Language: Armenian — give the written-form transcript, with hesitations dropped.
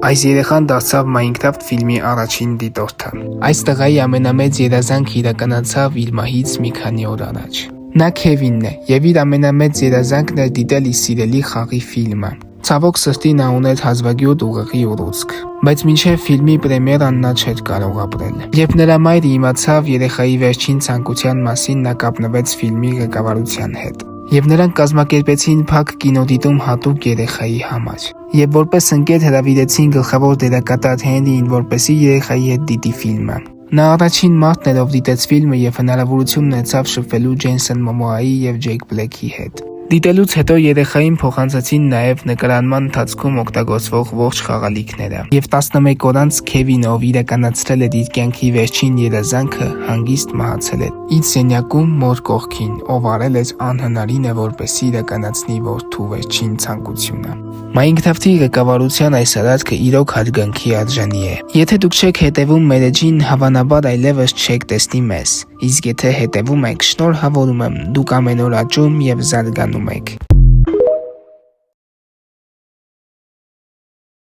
Այս երեխան դարձավ Minecraft ֆիլմի առաջին դիտորդը։ Այս տղայի ամենամեծ երազանքը իրականացավ իր մահից մի քանի օր առաջ։ Նա Քևինն է, եւ իր ամենամեծ երազանքն էր դիտել իր սիրելի խաղի ֆիլմը։ Ցավոք սրտի նա ուներ հազվագյուտ ուղեղի ուռուցք, բայց մինչև ֆիլմի պրեմիերան նա չէր կարող ապրել։ Երբ նրա մայրը իմացավ երեխայի վերջին ցանկության մասին, նա կապնվեց ֆիլմի ղեկավարության հետ։ Եվ նրանք կազմակերպեցին փակ կինոդիտում հատուկ երեխայի համար։ Եվ որպես ընկեր հրավիրեցին գլխավոր դերակատար Հենրիին, որպեսզի երեխայի հետ դիտի ֆիլմը։ Նա առաջին մարդն էր, ով դիտեց ֆիլմը եւ հնարավորություն ունեցավ շփվելու Ջեյսոն Մոմոայի եւ Ջեյք Բլեքի հետ։ Դիտելուց հետո երեխային փոխանցեցին նաև նկարահանման ընթացքում օգտագործվող ողջ խաղալիքները։ Եվ 11 օր անց Քևինը, ով իրականացրել էր իր կյանքի վերջին երազանքը, հանգիստ մահացել էր իր սենյակում մոր կողքին, ով արել էր անհնարինը, որպեսզի իրականացնի որդու վերջին ցանկությունը։ Minecraft-ի ղեկավարության այս արարքը իրոք հարգանքի արժանի է։ Եթե դուք չեք հետևում մեր էջին, հավանաբար այլևս չեք տեսնի մեզ։ Իսկ եթե հետևում եք, շնորհավորում եմ, դուք ամեն օր աճում եւ զարգանում եք։